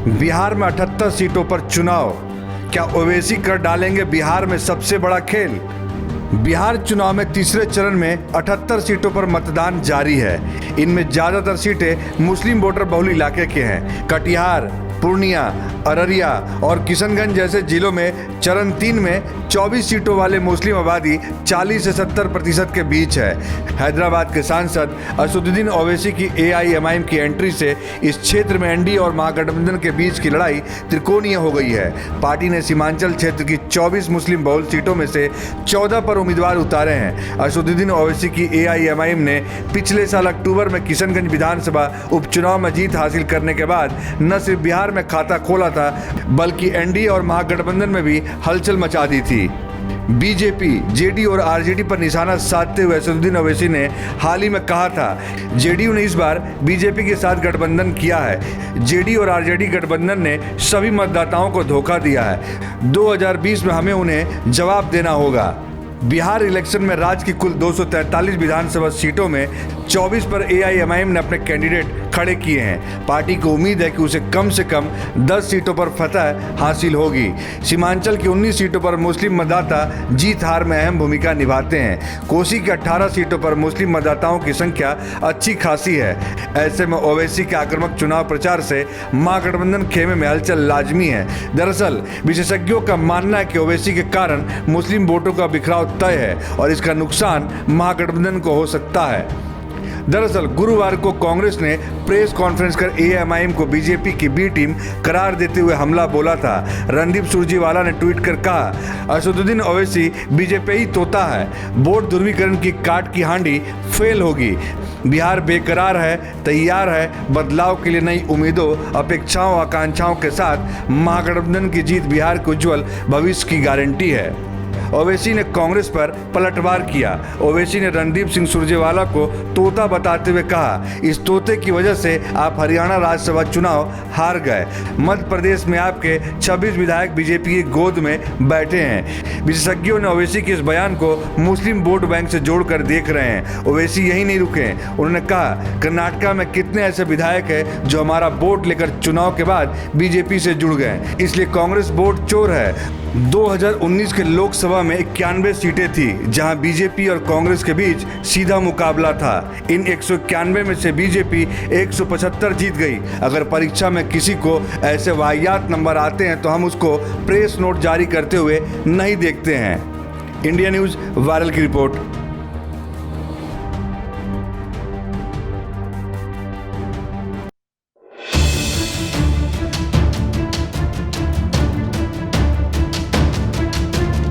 बिहार में 78 सीटों पर चुनाव, क्या ओवैसी कर डालेंगे बिहार में सबसे बड़ा खेल। बिहार चुनाव में तीसरे चरण में 78 सीटों पर मतदान जारी है। इनमें ज्यादातर सीटें मुस्लिम वोटर बहुल इलाके के हैं। कटिहार, पूर्णिया, अररिया और किशनगंज जैसे जिलों में चरण 3 में 24 सीटों वाले मुस्लिम आबादी 40 से 70% के बीच है। हैदराबाद के सांसद असदुद्दीन ओवैसी की AIMIM की एंट्री से इस क्षेत्र में एनडीए और महागठबंधन के बीच की लड़ाई त्रिकोणीय हो गई है। पार्टी ने सीमांचल क्षेत्र की 24 मुस्लिम बहुल सीटों में से 14 पर उम्मीदवार उतारे हैं। असदुद्दीन ओवैसी की AIMIM ने पिछले साल अक्टूबर में किशनगंज विधानसभा उपचुनाव में जीत हासिल करने के बाद न सिर्फ बिहार में खाता खोला था, बल्कि एनडीए और महागठबंधन में भी हलचल मचा दी थी। बीजेपी, जेडीयू और आरजेडी पर निशाना साधते हुए असदुद्दीन ओवैसी ने हाल ही में कहा था, जेडीयू ने इस बार बीजेपी के साथ गठबंधन किया है। जेडीयू और आरजेडी गठबंधन ने सभी मतदाताओं को धोखा दिया है। 2020 में हमें उन्हें जवाब देना होगा। बिहार इलेक्शन में राज्य की कुल 243 विधानसभा सीटों में 24 पर AIMIM ने अपने कैंडिडेट खड़े किए हैं। पार्टी को उम्मीद है कि उसे कम से कम 10 सीटों पर फतह हासिल होगी। सीमांचल की 19 सीटों पर मुस्लिम मतदाता जीत हार में अहम भूमिका निभाते हैं। कोसी की 18 सीटों पर मुस्लिम मतदाताओं की संख्या अच्छी खासी है। ऐसे में ओवैसी के आक्रामक चुनाव प्रचार से महागठबंधन खेमे में हलचल लाजमी है। दरअसल विशेषज्ञों का मानना है कि ओवैसी के कारण मुस्लिम वोटों का बिखराव तय है और इसका नुकसान महागठबंधन को हो सकता है। दरअसल गुरुवार को कांग्रेस ने प्रेस कॉन्फ्रेंस कर AIMIM को बीजेपी की बी टीम करार देते हुए हमला बोला था। रणदीप सुरजेवाला ने ट्वीट कर कहा, असदुद्दीन ओवैसी बीजेपी ही तोता है। वोट ध्रुवीकरण की काट की हांडी फेल होगी। बिहार बेकरार है, तैयार है बदलाव के लिए नई उम्मीदों, अपेक्षाओं, आकांक्षाओं के साथ महागठबंधन की जीत बिहार के उज्जवल भविष्य की गारंटी है। ओवैसी ने कांग्रेस पर पलटवार किया। ओवैसी ने रणदीप सिंह सुरजेवाला को तोता बताते हुए कहा, इस तोते की वजह से आप हरियाणा राज्यसभा चुनाव हार गए। मध्य प्रदेश में आपके 26 विधायक बीजेपी की गोद में बैठे हैं। विशेषज्ञों ने ओवैसी के इस बयान को मुस्लिम वोट बैंक से जोड़कर देख रहे हैं। ओवैसी यही नहीं रुके, उन्होंने कहा, कर्नाटका में कितने ऐसे विधायक हैं जो हमारा वोट लेकर चुनाव के बाद बीजेपी से जुड़ गए, इसलिए कांग्रेस वोट चोर है। 2019 के लोकसभा में 91 सीटें थी, जहां बीजेपी और कांग्रेस के बीच सीधा मुकाबला था। इन 191 में से बीजेपी 175 जीत गई। अगर परीक्षा में किसी को ऐसे वाहियात नंबर आते हैं तो हम उसको प्रेस नोट जारी करते हुए नहीं देखते हैं। इंडिया न्यूज़ वायरल की रिपोर्ट।